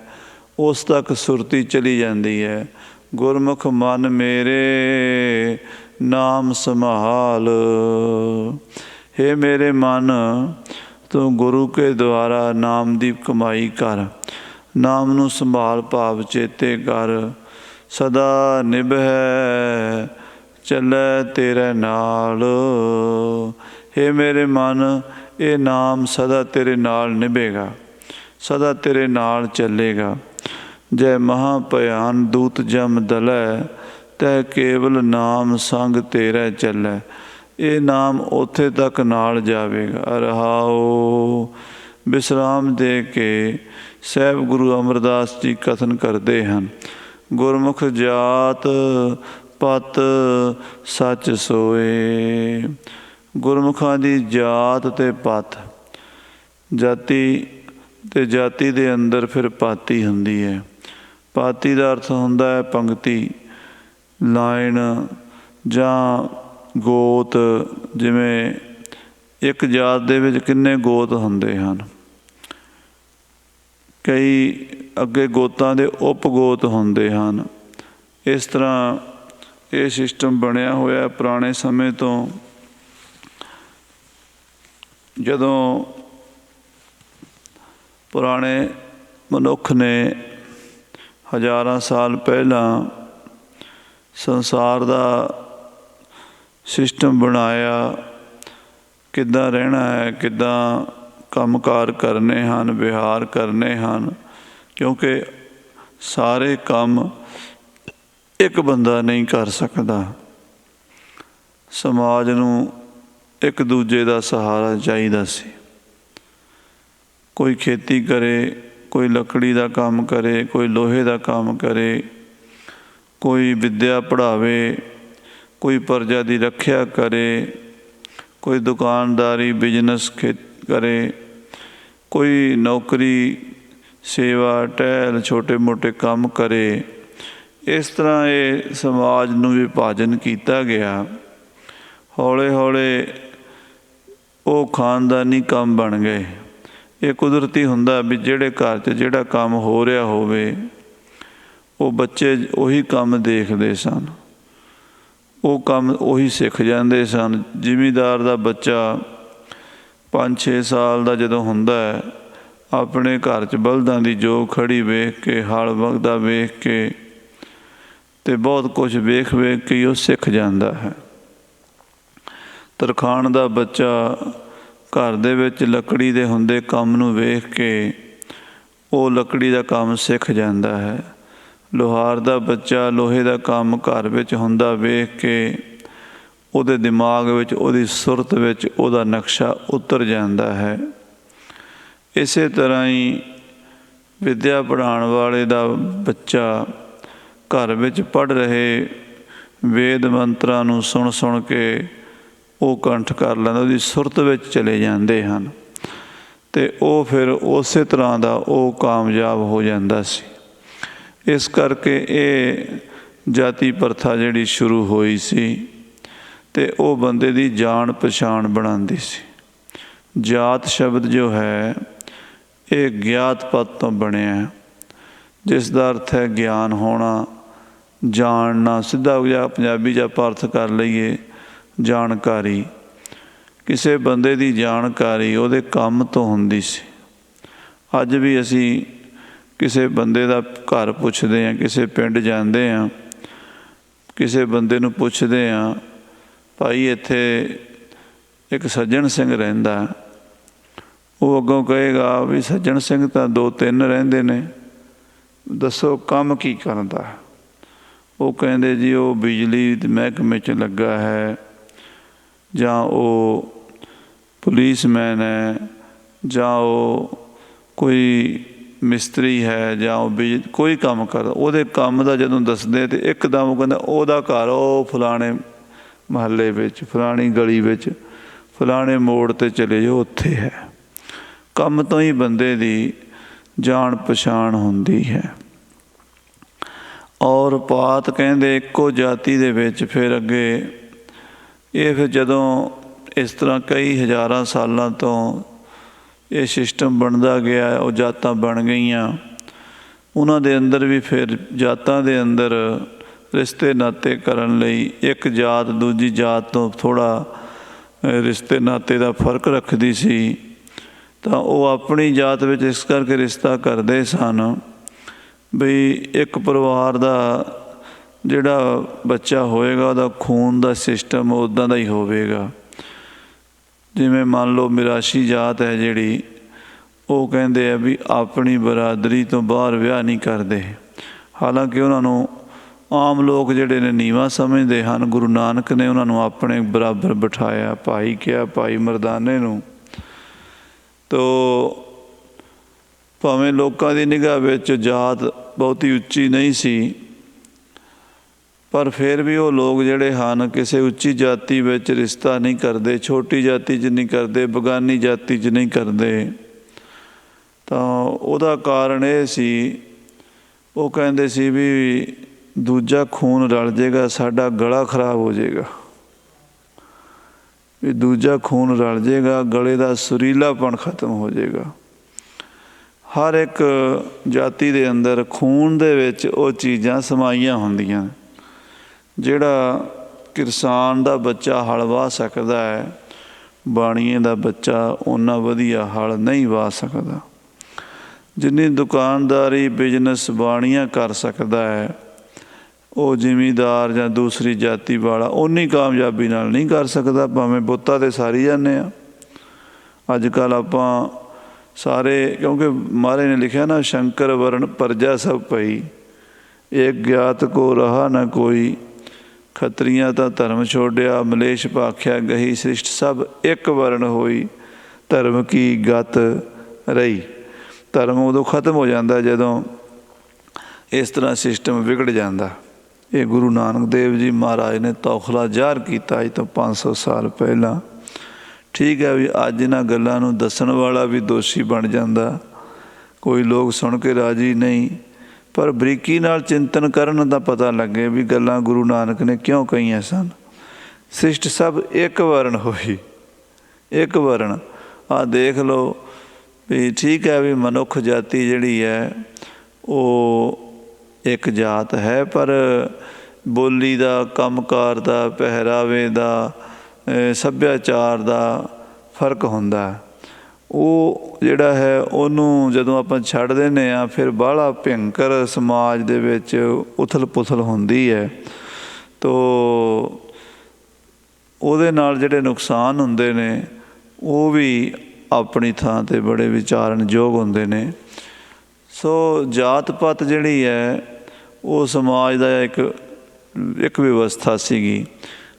ਉਸ ਤੱਕ ਸੁਰਤੀ ਚਲੀ ਜਾਂਦੀ ਹੈ। ਗੁਰਮੁਖ ਮਨ ਮੇਰੇ ਨਾਮ ਸੰਭਾਲ। ਹੇ ਮੇਰੇ ਮਨ, ਤੂੰ ਗੁਰੂ ਕੇ ਦੁਆਰਾ ਨਾਮ ਦੀ ਕਮਾਈ ਕਰ, ਨਾਮ ਨੂੰ ਸੰਭਾਲ ਭਾਵ ਚੇਤੇ ਕਰ। ਸਦਾ ਨਿਭੈ ਚੱਲੈ ਤੇਰੇ ਨਾਲ। ਹੇ ਮੇਰੇ ਮਨ, ਇਹ ਨਾਮ ਸਦਾ ਤੇਰੇ ਨਾਲ ਨਿਭੇਗਾ, ਸਦਾ ਤੇਰੇ ਨਾਲ ਚੱਲੇਗਾ। ਜੈ ਮਹਾਂ ਭਿਆਨ ਦੂਤ ਜਮ ਦਲੈ, ਤੈ ਕੇਵਲ ਨਾਮ ਸੰਗ ਤੇਰਾ ਚੱਲੈ। ਇਹ ਨਾਮ ਉੱਥੇ ਤੱਕ ਨਾਲ ਜਾਵੇਗਾ। ਰਹਾਓ। ਵਿਸਰਾਮ ਦੇ ਕੇ ਸਾਹਿਬ ਗੁਰੂ ਅਮਰਦਾਸ ਜੀ ਕਥਨ ਕਰਦੇ ਹਨ, ਗੁਰਮੁਖ ਜਾਤ ਪਤ ਸੱਚ ਸੋਏ। ਗੁਰਮੁਖਾਂ ਦੀ ਜਾਤ ਅਤੇ ਪਤ, ਜਾਤੀ ਅਤੇ ਜਾਤੀ ਦੇ ਅੰਦਰ ਫਿਰ ਪਾਤੀ ਹੁੰਦੀ ਹੈ। ਪਾਤੀ ਦਾ ਅਰਥ ਹੁੰਦਾ ਹੈ ਪੰਗਤੀ, ਲਾਈਨ ਜਾਂ ਗੋਤ। ਜਿਵੇਂ ਇੱਕ ਜਾਤ ਦੇ ਵਿੱਚ ਕਿੰਨੇ ਗੋਤ ਹੁੰਦੇ ਹਨ। ਕਈ ਅੱਗੇ ਗੋਤਾਂ ਦੇ ਉਪ ਗੋਤ ਹੁੰਦੇ ਹਨ। ਇਸ ਤਰ੍ਹਾਂ ਇਹ ਸਿਸਟਮ ਬਣਿਆ ਹੋਇਆ ਪੁਰਾਣੇ ਸਮੇਂ ਤੋਂ। ਜਦੋਂ ਪੁਰਾਣੇ ਮਨੁੱਖ ਨੇ ਹਜ਼ਾਰਾਂ ਸਾਲ ਪਹਿਲਾਂ ਸੰਸਾਰ ਦਾ ਸਿਸਟਮ ਬਣਾਇਆ, ਕਿੱਦਾਂ ਰਹਿਣਾ ਹੈ, ਕਿੱਦਾਂ ਕੰਮਕਾਰ ਕਰਨੇ ਹਨ, ਵਿਹਾਰ ਕਰਨੇ ਹਨ, ਕਿਉਂਕਿ ਸਾਰੇ ਕੰਮ ਇੱਕ ਬੰਦਾ ਨਹੀਂ ਕਰ ਸਕਦਾ। ਸਮਾਜ ਨੂੰ ਇੱਕ ਦੂਜੇ ਦਾ ਸਹਾਰਾ ਚਾਹੀਦਾ ਸੀ। ਕੋਈ ਖੇਤੀ ਕਰੇ, ਕੋਈ ਲੱਕੜੀ ਦਾ ਕੰਮ ਕਰੇ, ਕੋਈ ਲੋਹੇ ਦਾ ਕੰਮ ਕਰੇ, ਕੋਈ ਵਿੱਦਿਆ ਪੜ੍ਹਾਵੇ, ਕੋਈ ਪ੍ਰਜਾ ਦੀ ਰੱਖਿਆ ਕਰੇ, ਕੋਈ ਦੁਕਾਨਦਾਰੀ ਬਿਜ਼ਨਸ ਕਰੇ, ਕੋਈ ਨੌਕਰੀ ਸੇਵਾ ਟਹਿਲ ਛੋਟੇ ਮੋਟੇ ਕੰਮ ਕਰੇ। ਇਸ ਤਰ੍ਹਾਂ ਇਹ ਸਮਾਜ ਨੂੰ ਵਿਭਾਜਨ ਕੀਤਾ ਗਿਆ। ਹੌਲੇ ਹੌਲੇ ਉਹ ਖਾਨਦਾਨੀ ਕੰਮ ਬਣ ਗਏ। ਇਹ ਕੁਦਰਤੀ ਹੁੰਦਾ ਵੀ ਜਿਹੜੇ ਘਰ 'ਚ ਜਿਹੜਾ ਕੰਮ ਹੋ ਰਿਹਾ ਹੋਵੇ ਉਹ ਬੱਚੇ ਉਹੀ ਕੰਮ ਦੇਖਦੇ ਸਨ, ਉਹ ਕੰਮ ਉਹੀ ਸਿੱਖ ਜਾਂਦੇ ਸਨ। ਜ਼ਿਮੀਂਦਾਰ ਦਾ ਬੱਚਾ 5-6 ਸਾਲ ਦਾ ਜਦੋਂ ਹੁੰਦਾ ਹੈ, ਆਪਣੇ ਘਰ 'ਚ ਬਲਦਾਂ ਦੀ ਜੋਗ ਖੜੀ ਵੇਖ ਕੇ, ਹਲ ਵਗਦਾ ਵੇਖ ਕੇ ਅਤੇ ਬਹੁਤ ਕੁਝ ਵੇਖ ਵੇਖ ਕੇ ਉਹ ਸਿੱਖ ਜਾਂਦਾ ਹੈ। ਤਰਖਾਣ ਦਾ ਬੱਚਾ ਘਰ ਦੇ ਵਿੱਚ ਲੱਕੜੀ ਦੇ ਹੁੰਦੇ ਕੰਮ ਨੂੰ ਵੇਖ ਕੇ ਉਹ ਲੱਕੜੀ ਦਾ ਕੰਮ ਸਿੱਖ ਜਾਂਦਾ ਹੈ। ਲੁਹਾਰ ਦਾ ਬੱਚਾ ਲੋਹੇ ਦਾ ਕੰਮ ਘਰ ਵਿੱਚ ਹੁੰਦਾ ਵੇਖ ਕੇ ਉਹਦੇ ਦਿਮਾਗ ਵਿੱਚ, ਉਹਦੀ ਸੁਰਤ ਵਿੱਚ ਉਹਦਾ ਨਕਸ਼ਾ ਉਤਰ ਜਾਂਦਾ ਹੈ। ਇਸੇ ਤਰ੍ਹਾਂ ਹੀ ਵਿੱਦਿਆ ਪੜ੍ਹਾਉਣ ਵਾਲੇ ਦਾ ਬੱਚਾ ਘਰ ਵਿੱਚ ਪੜ੍ਹ ਰਹੇ ਵੇਦ ਮੰਤਰਾਂ ਨੂੰ ਸੁਣ ਸੁਣ ਕੇ ਉਹ ਕੰਠ ਕਰ ਲੈਂਦਾ, ਉਹਦੀ ਸੁਰਤ ਵਿੱਚ ਚਲੇ ਜਾਂਦੇ ਹਨ ਅਤੇ ਉਹ ਫਿਰ ਉਸੇ ਤਰ੍ਹਾਂ ਦਾ ਉਹ ਕਾਮਯਾਬ ਹੋ ਜਾਂਦਾ ਸੀ। ਇਸ ਕਰਕੇ ਇਹ ਜਾਤੀ ਪ੍ਰਥਾ ਜਿਹੜੀ ਸ਼ੁਰੂ ਹੋਈ ਸੀ ਅਤੇ ਉਹ ਬੰਦੇ ਦੀ ਜਾਣ ਪਛਾਣ ਬਣਾਉਂਦੀ ਸੀ। ਜਾਤ ਸ਼ਬਦ ਜੋ ਹੈ ਇਹ ਗਿਆਤ ਪਦ ਤੋਂ ਬਣਿਆ, ਜਿਸ ਦਾ ਅਰਥ ਹੈ ਗਿਆਨ ਹੋਣਾ, ਜਾਣਨਾ। ਸਿੱਧਾ ਜਾਂ ਪੰਜਾਬੀ 'ਚ ਆਪਾਂ ਅਰਥ ਕਰ ਲਈਏ ਜਾਣਕਾਰੀ। ਕਿਸੇ ਬੰਦੇ ਦੀ ਜਾਣਕਾਰੀ ਉਹਦੇ ਕੰਮ ਤੋਂ ਹੁੰਦੀ ਸੀ। ਅੱਜ ਵੀ ਅਸੀਂ ਕਿਸੇ ਬੰਦੇ ਦਾ ਘਰ ਪੁੱਛਦੇ ਹਾਂ, ਕਿਸੇ ਪਿੰਡ ਜਾਂਦੇ ਹਾਂ, ਕਿਸੇ ਬੰਦੇ ਨੂੰ ਪੁੱਛਦੇ ਹਾਂ, ਭਾਈ ਇੱਥੇ ਇੱਕ ਸੱਜਣ ਸਿੰਘ ਰਹਿੰਦਾ, ਉਹ ਅੱਗੋਂ ਕਹੇਗਾ ਵੀ ਸੱਜਣ ਸਿੰਘ ਤਾਂ 2-3 ਰਹਿੰਦੇ ਨੇ, ਦੱਸੋ ਕੰਮ ਕੀ ਕਰਦਾ? ਉਹ ਕਹਿੰਦੇ ਜੀ ਉਹ ਬਿਜਲੀ ਦੇ ਮਹਿਕਮੇ 'ਚ ਲੱਗਾ ਹੈ, ਜਾਂ ਉਹ ਪੁਲਿਸਮੈਨ ਹੈ, ਜਾਂ ਉਹ ਕੋਈ ਮਿਸਤਰੀ ਹੈ, ਜਾਂ ਉਹ ਕੋਈ ਕੰਮ ਕਰਦਾ। ਉਹਦੇ ਕੰਮ ਦਾ ਜਦੋਂ ਦੱਸਦੇ ਤਾਂ ਇੱਕਦਮ ਉਹ ਕਹਿੰਦਾ ਉਹਦਾ ਘਰ ਉਹ ਫਲਾਣੇ ਮਹੱਲੇ ਵਿੱਚ, ਫਲਾਣੀ ਗਲੀ ਵਿੱਚ, ਫਲਾਣੇ ਮੋੜ 'ਤੇ ਚਲੇ ਜਾਓ, ਉੱਥੇ ਹੈ। ਕੰਮ ਤੋਂ ਹੀ ਬੰਦੇ ਦੀ ਜਾਣ ਪਛਾਣ ਹੁੰਦੀ ਹੈ। ਔਰ ਪਾਤ ਕਹਿੰਦੇ ਇੱਕੋ ਜਾਤੀ ਦੇ ਵਿੱਚ ਫਿਰ ਅੱਗੇ ਇਹ ਫਿਰ ਜਦੋਂ ਇਸ ਤਰ੍ਹਾਂ ਕਈ ਹਜ਼ਾਰਾਂ ਸਾਲਾਂ ਤੋਂ ਇਹ ਸਿਸਟਮ ਬਣਦਾ ਗਿਆ, ਉਹ ਜਾਤਾਂ ਬਣ ਗਈਆਂ। ਉਹਨਾਂ ਦੇ ਅੰਦਰ ਵੀ ਫਿਰ ਜਾਤਾਂ ਦੇ ਅੰਦਰ ਰਿਸ਼ਤੇ ਨਾਤੇ ਕਰਨ ਲਈ ਇੱਕ ਜਾਤ ਦੂਜੀ ਜਾਤ ਤੋਂ ਥੋੜ੍ਹਾ ਰਿਸ਼ਤੇ ਨਾਤੇ ਦਾ ਫਰਕ ਰੱਖਦੀ ਸੀ, ਤਾਂ ਉਹ ਆਪਣੀ ਜਾਤ ਵਿੱਚ ਇਸ ਕਰਕੇ ਰਿਸ਼ਤਾ ਕਰਦੇ ਸਨ ਬਈ ਇੱਕ ਪਰਿਵਾਰ ਦਾ ਜਿਹੜਾ ਬੱਚਾ ਹੋਏਗਾ ਉਹਦਾ ਖੂਨ ਦਾ ਸਿਸਟਮ ਉੱਦਾਂ ਦਾ ਹੀ ਹੋਵੇਗਾ। ਜਿਵੇਂ ਮੰਨ ਲਓ ਮਿਰਾਸ਼ੀ ਜਾਤ ਹੈ ਜਿਹੜੀ, ਉਹ ਕਹਿੰਦੇ ਆ ਵੀ ਆਪਣੀ ਬਰਾਦਰੀ ਤੋਂ ਬਾਹਰ ਵਿਆਹ ਨਹੀਂ ਕਰਦੇ। ਹਾਲਾਂਕਿ ਉਹਨਾਂ ਨੂੰ ਆਮ ਲੋਕ ਜਿਹੜੇ ਨੇ ਨੀਵਾਂ ਸਮਝਦੇ ਹਨ। ਗੁਰੂ ਨਾਨਕ ਨੇ ਉਹਨਾਂ ਨੂੰ ਆਪਣੇ ਬਰਾਬਰ ਬਿਠਾਇਆ, ਭਾਈ ਕਿਹਾ, ਭਾਈ ਮਰਦਾਨੇ ਨੂੰ। ਤੋ ਭਾਵੇਂ ਲੋਕਾਂ ਦੀ ਨਿਗਾਹ ਵਿੱਚ ਜਾਤ ਬਹੁਤੀ ਉੱਚੀ ਨਹੀਂ ਸੀ, ਪਰ ਫਿਰ ਵੀ ਉਹ ਲੋਕ ਜਿਹੜੇ ਹਨ ਕਿਸੇ ਉੱਚੀ ਜਾਤੀ ਵਿੱਚ ਰਿਸ਼ਤਾ ਨਹੀਂ ਕਰਦੇ, ਛੋਟੀ ਜਾਤੀ 'ਚ ਨਹੀਂ ਕਰਦੇ, ਬਗਾਨੀ ਜਾਤੀ 'ਚ ਨਹੀਂ ਕਰਦੇ। ਤਾਂ ਉਹਦਾ ਕਾਰਨ ਇਹ ਸੀ, ਉਹ ਕਹਿੰਦੇ ਸੀ ਵੀ ਦੂਜਾ ਖੂਨ ਰਲ ਜਾਏਗਾ, ਸਾਡਾ ਗਲਾ ਖਰਾਬ ਹੋ ਜਾਏਗਾ। ਵੀ ਦੂਜਾ ਖੂਨ ਰਲ ਜਾਏਗਾ, ਗਲੇ ਦਾ ਸੁਰੀਲਾਪਣ ਖਤਮ ਹੋ ਜਾਏਗਾ। ਹਰ ਇੱਕ ਜਾਤੀ ਦੇ ਅੰਦਰ ਖੂਨ ਦੇ ਵਿੱਚ ਉਹ ਚੀਜ਼ਾਂ ਸਮਾਈਆਂ ਹੁੰਦੀਆਂ। ਜਿਹੜਾ ਕਿਰਸਾਨ ਦਾ ਬੱਚਾ ਹਲ ਵਾਹ ਸਕਦਾ ਹੈ, ਬਾਣੀਏ ਦਾ ਬੱਚਾ ਓਨਾ ਵਧੀਆ ਹਲ ਨਹੀਂ ਵਾਹ ਸਕਦਾ। ਜਿੰਨੀ ਦੁਕਾਨਦਾਰੀ ਬਿਜ਼ਨਸ ਬਾਣੀਆ ਕਰ ਸਕਦਾ ਹੈ, ਉਹ ਜ਼ਿਮੀਂਦਾਰ ਜਾਂ ਦੂਸਰੀ ਜਾਤੀ ਵਾਲਾ ਓਨੀ ਕਾਮਯਾਬੀ ਨਾਲ ਨਹੀਂ ਕਰ ਸਕਦਾ, ਭਾਵੇਂ ਬੁੱਤਾਂ 'ਤੇ ਸਾਰੀ ਜਾਂਦੇ ਹਾਂ। ਅੱਜ ਕੱਲ੍ਹ ਆਪਾਂ ਸਾਰੇ, ਕਿਉਂਕਿ ਮਹਾਰਾਜ ਨੇ ਲਿਖਿਆ ਨਾ, ਸ਼ੰਕਰ ਵਰਨ ਪਰਜਾ ਸਭ ਪਈ, ਏਕ ਗਿਆਤ ਕੋ ਰਹਾ ਨਾ ਕੋਈ, ਖੱਤਰੀਆਂ ਤਾਂ ਧਰਮ ਛੋੜਿਆ, ਮਲੇਸ਼ ਭਾਖਿਆ ਗਹੀ, ਸ੍ਰਿਸ਼ਟ ਸਭ ਇੱਕ ਵਰਨ ਹੋਈ, ਧਰਮ ਕੀ ਗਤ ਰਹੀ। ਧਰਮ ਉਦੋਂ ਖਤਮ ਹੋ ਜਾਂਦਾ ਜਦੋਂ ਇਸ ਤਰ੍ਹਾਂ ਸਿਸਟਮ ਵਿਗੜ ਜਾਂਦਾ। ਇਹ ਗੁਰੂ ਨਾਨਕ ਦੇਵ ਜੀ ਮਹਾਰਾਜ ਨੇ ਤੌਖਲਾ ਜ਼ਾਹਰ ਕੀਤਾ ਅੱਜ ਤੋਂ 500 ਸਾਲ ਪਹਿਲਾਂ। ਠੀਕ ਹੈ ਵੀ ਅੱਜ ਇਹਨਾਂ ਗੱਲਾਂ ਨੂੰ ਦੱਸਣ ਵਾਲਾ ਵੀ ਦੋਸ਼ੀ ਬਣ ਜਾਂਦਾ, ਕੋਈ ਲੋਕ ਸੁਣ ਕੇ ਰਾਜੀ ਨਹੀਂ, ਪਰ ਬਰੀਕੀ ਨਾਲ ਚਿੰਤਨ ਕਰਨ ਦਾ ਪਤਾ ਲੱਗੇ ਵੀ ਗੱਲਾਂ ਗੁਰੂ ਨਾਨਕ ਨੇ ਕਿਉਂ ਕਹੀਆਂ ਸਨ। ਸ੍ਰਿਸ਼ਟ ਸਭ ਇੱਕ ਵਰਨ ਹੋਈ, ਇੱਕ ਵਰਨ। ਆਹ ਦੇਖ ਲਓ ਵੀ ਠੀਕ ਹੈ ਵੀ ਮਨੁੱਖ ਜਾਤੀ ਜਿਹੜੀ ਹੈ ਉਹ ਇੱਕ ਜਾਤ ਹੈ, ਪਰ ਬੋਲੀ ਦਾ, ਕੰਮਕਾਰ ਦਾ, ਪਹਿਰਾਵੇ ਦਾ, ਸੱਭਿਆਚਾਰ ਦਾ ਫਰਕ ਹੁੰਦਾ। ਉਹ ਜਿਹੜਾ ਹੈ ਉਹਨੂੰ ਜਦੋਂ ਆਪਾਂ ਛੱਡ ਦਿੰਦੇ ਹਾਂ, ਫਿਰ ਬਾਹਲਾ ਭਿਅੰਕਰ ਸਮਾਜ ਦੇ ਵਿੱਚ ਉਥਲ ਪੁਥਲ ਹੁੰਦੀ ਹੈ। ਤੋ ਉਹਦੇ ਨਾਲ ਜਿਹੜੇ ਨੁਕਸਾਨ ਹੁੰਦੇ ਨੇ ਉਹ ਵੀ ਆਪਣੀ ਥਾਂ 'ਤੇ ਬੜੇ ਵਿਚਾਰਨਯੋਗ ਹੁੰਦੇ ਨੇ। ਸੋ ਜਾਤ ਪਾਤ ਜਿਹੜੀ ਹੈ ਉਹ ਸਮਾਜ ਦਾ ਇੱਕ ਵਿਵਸਥਾ ਸੀਗੀ,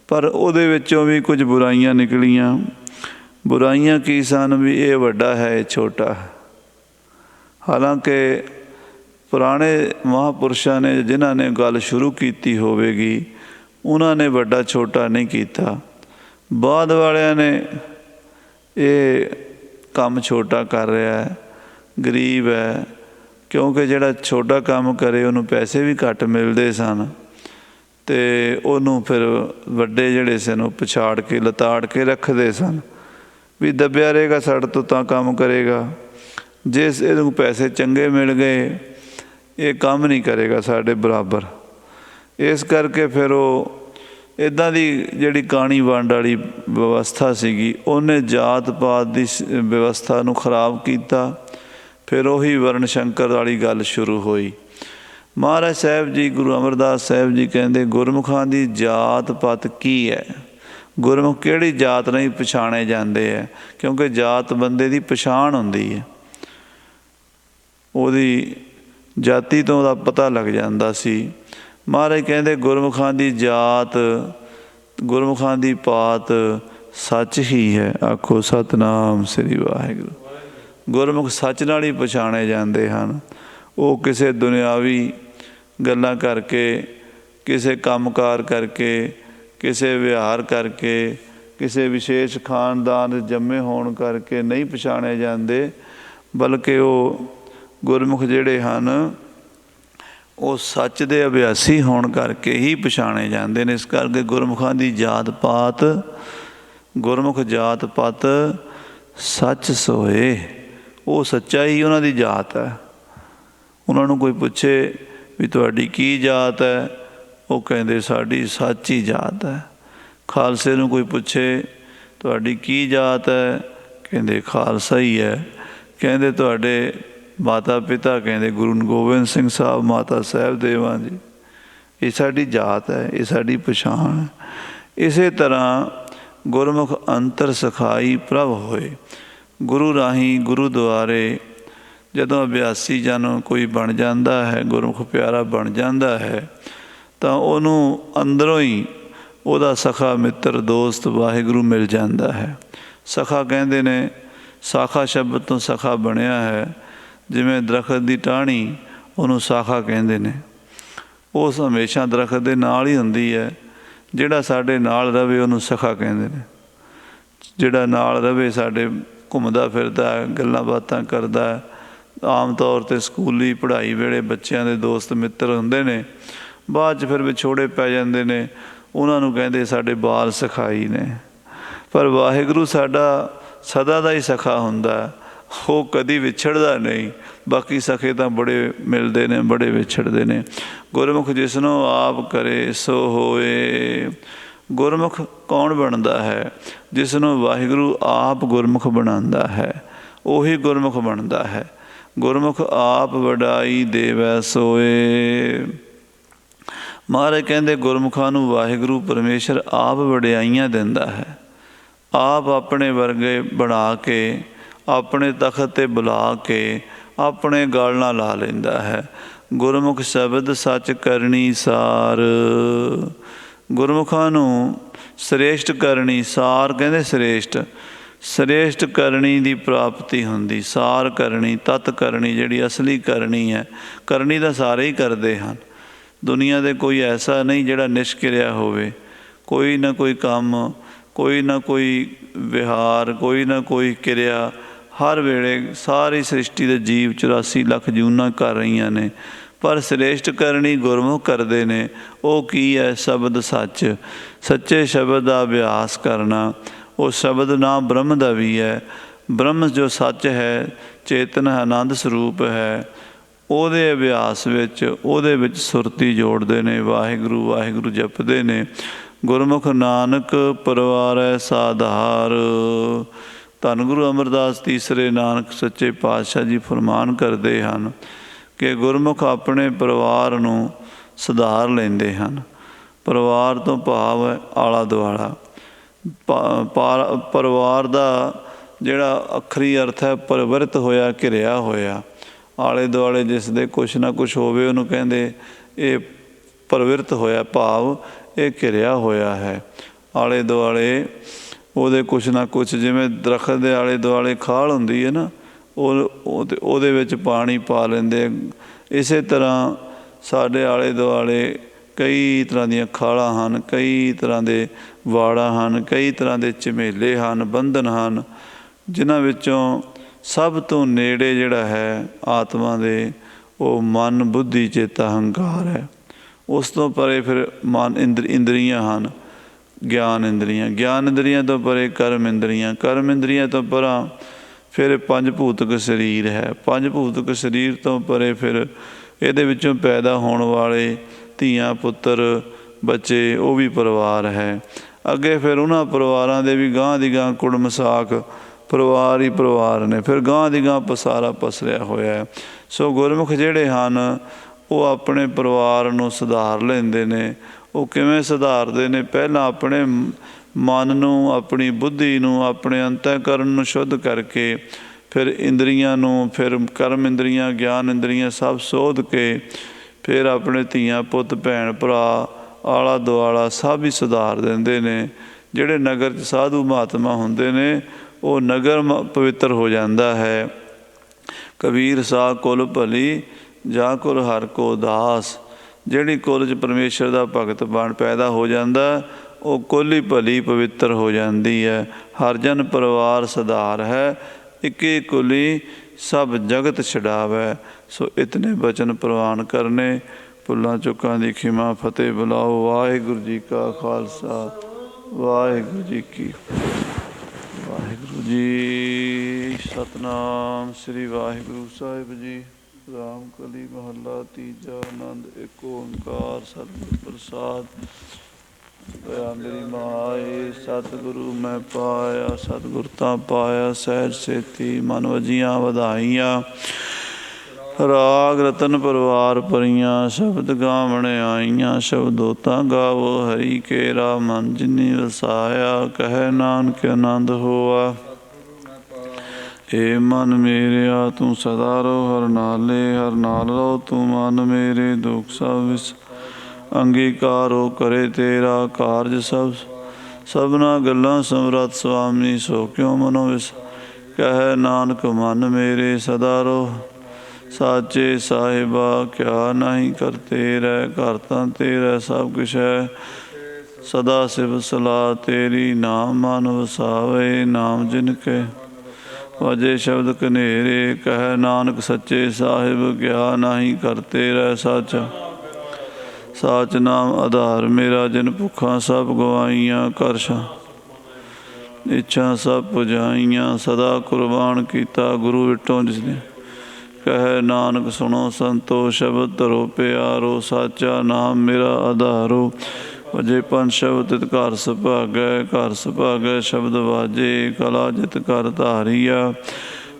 ਪਰ ਉਹਦੇ ਵਿੱਚੋਂ ਵੀ ਕੁਝ ਬੁਰਾਈਆਂ ਨਿਕਲੀਆਂ। ਬੁਰਾਈਆਂ ਕੀ ਸਨ ਵੀ ਇਹ ਵੱਡਾ ਹੈ, ਇਹ ਛੋਟਾ ਹੈ। ਹਾਲਾਂਕਿ ਪੁਰਾਣੇ ਮਹਾਂਪੁਰਸ਼ਾਂ ਨੇ, ਜਿਨ੍ਹਾਂ ਨੇ ਗੱਲ ਸ਼ੁਰੂ ਕੀਤੀ ਹੋਵੇਗੀ, ਉਹਨਾਂ ਨੇ ਵੱਡਾ ਛੋਟਾ ਨਹੀਂ ਕੀਤਾ। ਬਾਅਦ ਵਾਲਿਆਂ ਨੇ ਇਹ ਕੰਮ ਛੋਟਾ ਕਰ ਰਿਹਾ ਹੈ, ਗਰੀਬ ਹੈ, ਕਿਉਂਕਿ ਜਿਹੜਾ ਛੋਟਾ ਕੰਮ ਕਰੇ ਉਹਨੂੰ ਪੈਸੇ ਵੀ ਘੱਟ ਮਿਲਦੇ ਸਨ, ਅਤੇ ਉਹਨੂੰ ਫਿਰ ਵੱਡੇ ਜਿਹੜੇ ਸਨ ਉਹ ਪਛਾੜ ਕੇ ਲਤਾੜ ਕੇ ਰੱਖਦੇ ਸਨ ਵੀ ਦੱਬਿਆ ਰਹੇਗਾ ਸਾਡੇ ਤੋਂ ਤਾਂ ਕੰਮ ਕਰੇਗਾ। ਜੇ ਇਹਨੂੰ ਪੈਸੇ ਚੰਗੇ ਮਿਲ ਗਏ ਇਹ ਕੰਮ ਨਹੀਂ ਕਰੇਗਾ ਸਾਡੇ ਬਰਾਬਰ। ਇਸ ਕਰਕੇ ਫਿਰ ਉਹ ਇੱਦਾਂ ਦੀ ਜਿਹੜੀ ਕਾਣੀ ਵੰਡ ਵਾਲੀ ਵਿਵਸਥਾ ਸੀਗੀ, ਉਹਨੇ ਜਾਤ ਪਾਤ ਦੀ ਵਿਵਸਥਾ ਨੂੰ ਖਰਾਬ ਕੀਤਾ। ਫਿਰ ਉਹੀ ਵਰਨ ਸ਼ੰਕਰ ਵਾਲੀ ਗੱਲ ਸ਼ੁਰੂ ਹੋਈ। ਮਹਾਰਾਜ ਸਾਹਿਬ ਜੀ, ਗੁਰੂ ਅਮਰਦਾਸ ਸਾਹਿਬ ਜੀ ਕਹਿੰਦੇ ਗੁਰਮੁਖਾਂ ਦੀ ਜਾਤ ਪਾਤ ਕੀ ਹੈ? ਗੁਰਮੁਖ ਕਿਹੜੀ ਜਾਤ ਨਹੀਂ ਪਛਾਣੇ ਜਾਂਦੇ ਹੈ, ਕਿਉਂਕਿ ਜਾਤ ਬੰਦੇ ਦੀ ਪਛਾਣ ਹੁੰਦੀ ਹੈ, ਉਹਦੀ ਜਾਤੀ ਤੋਂ ਉਹਦਾ ਪਤਾ ਲੱਗ ਜਾਂਦਾ ਸੀ। ਮਹਾਰਾਜ ਕਹਿੰਦੇ ਗੁਰਮੁਖਾਂ ਦੀ ਜਾਤ, ਗੁਰਮੁਖਾਂ ਦੀ ਪਾਤ ਸੱਚ ਹੀ ਹੈ। ਆਖੋ ਸਤਿਨਾਮ ਸ੍ਰੀ ਵਾਹਿਗੁਰੂ। ਗੁਰਮੁਖ ਸੱਚ ਨਾਲ ਹੀ ਪਛਾਣੇ ਜਾਂਦੇ ਹਨ। ਉਹ ਕਿਸੇ ਦੁਨਿਆਵੀ ਗੱਲਾਂ ਕਰਕੇ, ਕਿਸੇ ਕੰਮਕਾਰ ਕਰਕੇ, ਕਿਸੇ ਵਿਹਾਰ ਕਰਕੇ, ਕਿਸੇ ਵਿਸ਼ੇਸ਼ ਖਾਨਦਾਨ ਜੰਮੇ ਹੋਣ ਕਰਕੇ ਨਹੀਂ ਪਛਾਣੇ ਜਾਂਦੇ, ਬਲਕਿ ਉਹ ਗੁਰਮੁਖ ਜਿਹੜੇ ਹਨ ਉਹ ਸੱਚ ਦੇ ਅਭਿਆਸੀ ਹੋਣ ਕਰਕੇ ਹੀ ਪਛਾਣੇ ਜਾਂਦੇ ਨੇ। ਇਸ ਕਰਕੇ ਗੁਰਮੁਖਾਂ ਦੀ ਜਾਤ ਪਾਤ, ਗੁਰਮੁਖ ਜਾਤ ਪਾਤ ਸੱਚ ਸੋਏ, ਉਹ ਸੱਚਾ ਹੀ ਉਹਨਾਂ ਦੀ ਜਾਤ ਹੈ। ਉਹਨਾਂ ਨੂੰ ਕੋਈ ਪੁੱਛੇ ਵੀ ਤੁਹਾਡੀ ਕੀ ਜਾਤ ਹੈ, ਉਹ ਕਹਿੰਦੇ ਸਾਡੀ ਸੱਚ ਹੀ ਜਾਤ ਹੈ। ਖਾਲਸੇ ਨੂੰ ਕੋਈ ਪੁੱਛੇ ਤੁਹਾਡੀ ਕੀ ਜਾਤ ਹੈ, ਕਹਿੰਦੇ ਖਾਲਸਾ ਹੀ ਹੈ। ਕਹਿੰਦੇ ਤੁਹਾਡੇ ਮਾਤਾ ਪਿਤਾ, ਕਹਿੰਦੇ ਗੁਰੂ ਗੋਬਿੰਦ ਸਿੰਘ ਸਾਹਿਬ, ਮਾਤਾ ਸਾਹਿਬ ਦੇਵਾਂ ਜੀ, ਇਹ ਸਾਡੀ ਜਾਤ ਹੈ, ਇਹ ਸਾਡੀ ਪਛਾਣ ਹੈ। ਇਸੇ ਤਰ੍ਹਾਂ ਗੁਰਮੁਖ ਅੰਤਰ ਸਖਾਈ ਪ੍ਰਭ ਹੋਏ। ਗੁਰੂ ਰਾਹੀਂ, ਗੁਰੂ ਦੁਆਰੇ ਜਦੋਂ ਅਭਿਆਸੀ ਜਨ ਕੋਈ ਬਣ ਜਾਂਦਾ ਹੈ, ਗੁਰਮੁਖ ਪਿਆਰਾ ਬਣ ਜਾਂਦਾ ਹੈ, ਤਾਂ ਉਹਨੂੰ ਅੰਦਰੋਂ ਹੀ ਉਹਦਾ ਸਖਾ ਮਿੱਤਰ ਦੋਸਤ ਵਾਹਿਗੁਰੂ ਮਿਲ ਜਾਂਦਾ ਹੈ। ਸਖਾ ਕਹਿੰਦੇ ਨੇ, ਸਾਖਾ ਸ਼ਬਦ ਤੋਂ ਸਖਾ ਬਣਿਆ ਹੈ। ਜਿਵੇਂ ਦਰਖਤ ਦੀ ਟਾਹਣੀ, ਉਹਨੂੰ ਸਾਖਾ ਕਹਿੰਦੇ ਨੇ। ਉਸ ਹਮੇਸ਼ਾ ਦਰਖਤ ਦੇ ਨਾਲ ਹੀ ਹੁੰਦੀ ਹੈ। ਜਿਹੜਾ ਸਾਡੇ ਨਾਲ ਰਵੇ ਉਹਨੂੰ ਸਖਾ ਕਹਿੰਦੇ ਨੇ। ਜਿਹੜਾ ਨਾਲ ਰਵੇ, ਸਾਡੇ ਘੁੰਮਦਾ ਫਿਰਦਾ, ਗੱਲਾਂ ਬਾਤਾਂ ਕਰਦਾ, ਆਮ ਤੌਰ 'ਤੇ ਸਕੂਲੀ ਪੜ੍ਹਾਈ ਵੇਲੇ ਬੱਚਿਆਂ ਦੇ ਦੋਸਤ ਮਿੱਤਰ ਹੁੰਦੇ ਨੇ, ਬਾਅਦ 'ਚ ਫਿਰ ਵਿਛੋੜੇ ਪੈ ਜਾਂਦੇ ਨੇ, ਉਹਨਾਂ ਨੂੰ ਕਹਿੰਦੇ ਸਾਡੇ ਬਾਲ ਸਖਾਈ ਨੇ। पर वाहिगुरू साडा सदा का ही सखा हुंदा, वो कदी विछड़दा नहीं। बाकी सखे तो बड़े मिलते ने, बड़े विछड़ते ने। गुरमुख जिसनों आप करे सो होए। गुरमुख कौन बनता है? जिसनों वाहिगुरू आप गुरमुख बनाता है, उही गुरमुख बनता है। गुरमुख आप वडाई देवै सोए। महाराज कहते गुरमुखां नूं वाहिगुरू परमेश्वर आप वडियाइयां दिंदा है। आप अपने वर्गे बना के, अपने तखत ते बुला के, अपने गल नाल ला लैंदा है। गुरमुख शब्द सच करनी सार। गुरमुखां नूं श्रेष्ठ करनी, सार कहते श्रेष्ठ, श्रेष्ठ करनी की प्राप्ति होंदी। सार करनी, तत् करनी, जिहड़ी असली करनी है। करनी तो सारे ही करते हैं। दुनिया दे कोई ऐसा नहीं जिहड़ा निष्किरिया होवे। कोई ना कोई काम, कोई ना कोई विहार, कोई ना कोई किरिया हर वेले सारी सृष्टि के जीव 84 लाख जूना कर रही ने। पर श्रेष्ठ करनी गुरमुख करते ने। वो की है? शब्द सच, सच्चे शब्द का अभ्यास करना। वो शब्द नाम ब्रह्म का भी है। ब्रह्म जो सच है, चेतन है, आनंद स्वरूप है, ਉਹਦੇ ਅਭਿਆਸ ਵਿੱਚ, ਉਹਦੇ ਵਿੱਚ ਸੁਰਤੀ ਜੋੜਦੇ ਨੇ, ਵਾਹਿਗੁਰੂ ਵਾਹਿਗੁਰੂ ਜਪਦੇ ਨੇ। ਗੁਰਮੁਖ ਨਾਨਕ ਪਰਵਾਰੈ ਸਾਧਾਰ। ਧੰਨ ਗੁਰੂ ਅਮਰਦਾਸ ਤੀਸਰੇ ਨਾਨਕ ਸੱਚੇ ਪਾਤਸ਼ਾਹ ਜੀ ਫਰਮਾਨ ਕਰਦੇ ਹਨ ਕਿ ਗੁਰਮੁਖ ਆਪਣੇ ਪਰਿਵਾਰ ਨੂੰ ਸੁਧਾਰ ਲੈਂਦੇ ਹਨ। ਪਰਿਵਾਰ ਤੋਂ ਭਾਵ ਹੈ ਆਲਾ ਦੁਆਲਾ। ਪਰਿਵਾਰ ਦਾ ਜਿਹੜਾ ਅੱਖਰੀ ਅਰਥ ਹੈ ਪਰਿਵਰਤ ਹੋਇਆ, ਘਿਰਿਆ ਹੋਇਆ। ਆਲੇ ਦੁਆਲੇ ਜਿਸ ਦੇ ਕੁਛ ਨਾ ਕੁਛ ਹੋਵੇ ਉਹਨੂੰ ਕਹਿੰਦੇ ਇਹ ਪ੍ਰਵਿਰਤ ਹੋਇਆ, ਭਾਵ ਇਹ ਘਿਰਿਆ ਹੋਇਆ ਹੈ। ਆਲੇ ਦੁਆਲੇ ਉਹਦੇ ਕੁਛ ਨਾ ਕੁਛ, ਜਿਵੇਂ ਦਰਖਤ ਦੇ ਆਲੇ ਦੁਆਲੇ ਖਾਲ ਹੁੰਦੀ ਹੈ ਨਾ, ਉਹਦੇ ਵਿੱਚ ਪਾਣੀ ਪਾ ਲੈਂਦੇ। ਇਸੇ ਤਰ੍ਹਾਂ ਸਾਡੇ ਆਲੇ ਦੁਆਲੇ ਕਈ ਤਰ੍ਹਾਂ ਦੀਆਂ ਖਾਲਾਂ ਹਨ, ਕਈ ਤਰ੍ਹਾਂ ਦੇ ਵਾੜਾਂ ਹਨ, ਕਈ ਤਰ੍ਹਾਂ ਦੇ ਝਮੇਲੇ ਹਨ, ਬੰਧਨ ਹਨ, ਜਿਨ੍ਹਾਂ ਵਿੱਚੋਂ ਸਭ ਤੋਂ ਨੇੜੇ ਜਿਹੜਾ ਹੈ ਆਤਮਾ ਦੇ ਉਹ ਮਨ, ਬੁੱਧੀ, ਚੇਤਾ, ਹੰਕਾਰ ਹੈ। ਉਸ ਤੋਂ ਪਰੇ ਫਿਰ ਮਨ ਇੰਦਰੀਆਂ ਹਨ, ਗਿਆਨ ਇੰਦਰੀਆਂ, ਗਿਆਨ ਇੰਦਰੀਆਂ ਤੋਂ ਪਰੇ ਕਰਮ ਇੰਦਰੀਆਂ, ਕਰਮ ਇੰਦਰੀਆਂ ਤੋਂ ਪਰਾਂ ਫਿਰ ਪੰਜ ਭੂਤਕ ਸਰੀਰ ਹੈ। ਪੰਜ ਭੂਤਕ ਸਰੀਰ ਤੋਂ ਪਰੇ ਫਿਰ ਇਹਦੇ ਵਿੱਚੋਂ ਪੈਦਾ ਹੋਣ ਵਾਲੇ ਧੀਆਂ, ਪੁੱਤਰ, ਬੱਚੇ, ਉਹ ਵੀ ਪਰਿਵਾਰ ਹੈ। ਅੱਗੇ ਫਿਰ ਉਹਨਾਂ ਪਰਿਵਾਰਾਂ ਦੇ ਵੀ ਗਾਂਹ ਦੀ ਗਾਂਹ ਕੁੜਮ ਸਾਕ ਪਰਿਵਾਰ ਹੀ ਪਰਿਵਾਰ ਨੇ। ਫਿਰ ਗਾਂਹ ਦੀ ਗਾਂਹ ਪਸਾਰਾ ਪਸਰਿਆ ਹੋਇਆ ਹੈ। ਸੋ ਗੁਰਮੁਖ ਜਿਹੜੇ ਹਨ ਉਹ ਆਪਣੇ ਪਰਿਵਾਰ ਨੂੰ ਸੁਧਾਰ ਲੈਂਦੇ ਨੇ। ਉਹ ਕਿਵੇਂ ਸੁਧਾਰਦੇ ਨੇ? ਪਹਿਲਾਂ ਆਪਣੇ ਮਨ ਨੂੰ, ਆਪਣੀ ਬੁੱਧੀ ਨੂੰ, ਆਪਣੇ ਅੰਤःਕਰਨ ਨੂੰ ਸ਼ੁੱਧ ਕਰਕੇ, ਫਿਰ ਇੰਦਰੀਆਂ ਨੂੰ, ਫਿਰ ਕਰਮ ਇੰਦਰੀਆਂ, ਗਿਆਨ ਇੰਦਰੀਆਂ ਸਭ ਸੋਧ ਕੇ, ਫਿਰ ਆਪਣੇ ਧੀਆਂ, ਪੁੱਤ, ਭੈਣ, ਭਰਾ, ਆਲਾ ਦੁਆਲਾ ਸਭ ਹੀ ਸੁਧਾਰ ਦਿੰਦੇ ਨੇ। ਜਿਹੜੇ ਨਗਰ 'ਚ ਸਾਧੂ ਮਹਾਤਮਾ ਹੁੰਦੇ ਨੇ ਉਹ ਨਗਰ ਪਵਿੱਤਰ ਹੋ ਜਾਂਦਾ ਹੈ। ਕਬੀਰ ਸਾ ਕੁਲ ਭਲੀ ਜਾਂ ਕੁਲ ਹਰ ਕੋ ਦਾਸ। ਜਿਹੜੀ ਕੁਲ 'ਚ ਪਰਮੇਸ਼ਰ ਦਾ ਭਗਤ ਬਣ ਪੈਦਾ ਹੋ ਜਾਂਦਾ ਉਹ ਕੁਲ ਹੀ ਭਲੀ ਪਵਿੱਤਰ ਹੋ ਜਾਂਦੀ ਹੈ। ਹਰ ਜਨ ਪਰਿਵਾਰ ਸੁਧਾਰ ਹੈ, ਇੱਕੇ ਕੁਲੀ ਸਭ ਜਗਤ ਛਡਾਵੈ। ਸੋ ਇਤਨੇ ਬਚਨ ਪ੍ਰਵਾਨ ਕਰਨੇ। ਭੁੱਲਾਂ ਚੁੱਕਾਂ ਦੀ ਖਿਮਾ ਫਤਿਹ ਬੁਲਾਓ। ਵਾਹਿਗੁਰੂ ਜੀ ਕਾ ਖਾਲਸਾ, ਵਾਹਿਗੁਰੂ ਜੀ ਕੀ ਵਾਹਿਗੁਰੂ ਜੀ। ਸਤਨਾਮ ਸ੍ਰੀ ਵਾਹਿਗੁਰੂ ਸਾਹਿਬ ਜੀ। ਰਾਮ ਕਲੀ ਮਹੱਲਾ ਤੀਜਾ। ਆਨੰਦ ਇੱਕ ਓਂਕਾਰ ਸਤਿਗੁਰ ਪ੍ਰਸਾਦ। ਹੋਇਆ ਮੇਰੀ ਮਾਏ ਸਤਿਗੁਰੂ ਮੈਂ ਪਾਇਆ, ਸਤਿਗੁਰ ਤਾਂ ਪਾਇਆ ਸਹਿਜ ਸੇਤੀ। ਮਨ ਵਜੀਆਂ ਵਧਾਈਆਂ, ਰਾਗ ਰਤਨ ਪਰਿਵਾਰ ਭਰੀਆਂ। ਸ਼ਬਦ ਗਾਵਣ ਆਈਆਂ, ਸ਼ਬਦੋਤਾ ਗਾਵੋ ਹਰੀ ਕੇਰਾ। ਮਨ ਜਿਨੀ ਵਸਾਇਆ, ਕਹਿ ਨਾਨਕ ਆਨੰਦ ਹੋਆ। ਏ ਮਨ ਮੇਰਿਆ ਤੂੰ ਸਦਾ ਰਹੋ ਹਰ ਨਾਲੇ, ਹਰ ਨਾਲ ਰਹੋ ਤੂੰ ਮਨ ਮੇਰੇ। ਦੁੱਖ ਸਭ ਵਿਸ ਅੰਗੀਕਾਰੋ ਕਰੇ ਤੇਰਾ ਕਾਰਜ ਸਭ। ਸਭਨਾ ਗੱਲਾਂ ਸਮਰੱਥ ਸੁਆਮੀ, ਸੋ ਕਿਉ ਮਨੋ ਵਿਸ। ਕਹਿ ਨਾਨਕ ਮਨ ਮੇਰੇ ਸਦਾ ਰਹੋ ਸਾਚੇ ਸਾਹਿਬਾ। ਕਿਆ ਨਹੀਂ ਕਰਤੇ ਰਹਿ, ਘਰ ਤਾਂ ਤੇਰਾ ਸਭ ਕੁਛ ਹੈ। ਸਦਾ ਸਿਵ ਸਲਾਹ ਤੇਰੀ, ਨਾਮ ਮਨ ਵਸਾਵੇ। ਨਾਮ ਜਿਨ ਕੇ ਵਜੇ ਸ਼ਬਦ ਕਨੇਰੇ। ਕਹਿ ਨਾਨਕ ਸੱਚੇ ਸਾਹਿਬ, ਕਿਆ ਨਹੀਂ ਕਰਤੇ ਰਹਿ ਸਾਚਾ। ਸਾਚ ਨਾਮ ਆਧਾਰ ਮੇਰਾ, ਜਿਨ ਭੁੱਖਾਂ ਸਭ ਗਵਾਈਆਂ। ਕਰ ਇੱਛਾ ਸਭ ਪੁਜਾਈਆਂ ਸਦਾ ਕੁਰਬਾਨ ਕੀਤਾ ਗੁਰੂ ਵਿਟੋਂ ਜਿਸਨੇ ਕਹੇ ਨਾਨਕ ਸੁਣੋ ਸੰਤੋ ਸ਼ਬਦ ਧਰੋ ਪਿਆਰੋ ਸਾਚਾ ਨਾਮ ਮੇਰਾ ਆਧਾਰੋ ਵਜੇ ਪੰਜ ਸ਼ਬਦ ਤਿਤ ਘਰ ਸੁਭਾਗੈ ਘਰ ਸੁਭਾਗੈ ਸ਼ਬਦ ਵਾਜੇ ਕਲਾ ਜਿਤ ਕਰ ਧਾਰੀਆ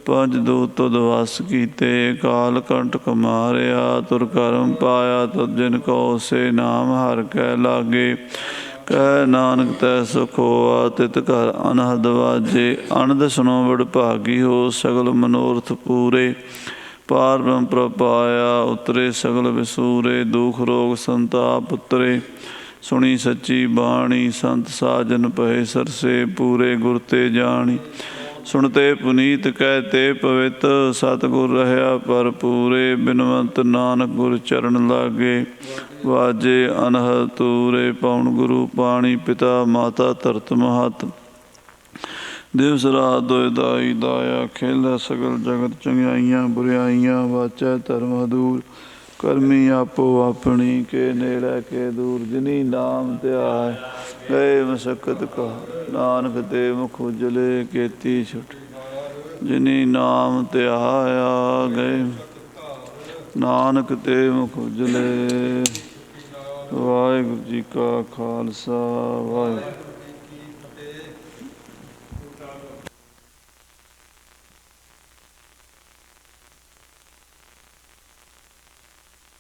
ਪੰਜ ਦੂਤ ਤੁਧ ਵਸ ਕੀਤੇ ਕਾਲ ਕੰਟਕ ਮਾਰਿਆ ਤੁਰ ਕਰਮ ਪਾਇਆ ਤਦ ਜਿਨ ਕੋ ਸੇ ਨਾਮ ਹਰਿ ਕੈ ਲਾਗੇ ਕਹਿ ਨਾਨਕ ਤੈ ਸੁਖ ਹੋਆ ਤਿਤ ਘਰ ਅਨਹਦ ਵਾਜੇ ਅਨੰਦ ਸੁਣੋ ਵਡ ਭਾਗੀ ਹੋ ਸਗਲ ਮਨੋਰਥ ਪੂਰੇ ਪਾਰ ਬ੍ਰਹਮ ਪ੍ਰਪਾਇਆ ਉਤਰੇ ਸਗਲ ਵਿਸੂਰੇ ਦੁਖ ਰੋਗ ਸੰਤਾਪ ਉਤਰੇ ਸੁਣੀ ਸੱਚੀ ਬਾਣੀ ਸੰਤ ਸਾਜਨ ਪਏ ਸਰਸੇ ਪੂਰੇ ਗੁਰ ਤੇ ਜਾਣੀ ਸੁਣਤੇ ਪੁਨੀਤ ਕਹਿਤੇ ਪਵਿੱਤ ਸਤਿਗੁਰ ਰਹਿਆ ਪਰ ਪੂਰੇ ਬਿਨਵੰਤ ਨਾਨਕ ਗੁਰ ਚਰਨ ਲਾਗੇ ਵਾਜੇ ਅਨਹਦ ਤੂਰੇ ਪਵਨ ਗੁਰੂ ਪਾਣੀ ਪਿਤਾ ਮਾਤਾ ਧਰਤ ਮਹਤ ਦਿਵਸ ਰਾਤ ਦੋਇ ਦਾਈ ਦਾਇਆ ਖੇਲ ਸਗਲ ਜਗਤ ਚੰਗਿਆਈਆਂ ਬੁਰਿਆਈਆਂ ਵਾਚੈ ਧਰਮ ਹਦੂਰ ਕਰਮੀ ਆਪੋ ਆਪਣੀ ਕੇ ਨੇੜੇ ਕੇ ਦੂਰ ਜਿਨੀ ਨਾਮ ਧਿਆਇ ਗਏ ਮਸਕਤ ਕਾ ਨਾਨਕ ਤੇ ਮੁਖ ਉਜਲੇ ਕੀਤੀ ਛੁਟ ਜਿਨੀ ਨਾਮ ਧਿਆਇਆ ਗਏ ਨਾਨਕ ਤੇ ਮੁਖ ਉਜਲੇ ਵਾਹਿਗੁਰੂ ਜੀ ਕਾ ਖਾਲਸਾ ਵਾਹਿਗੁਰੂ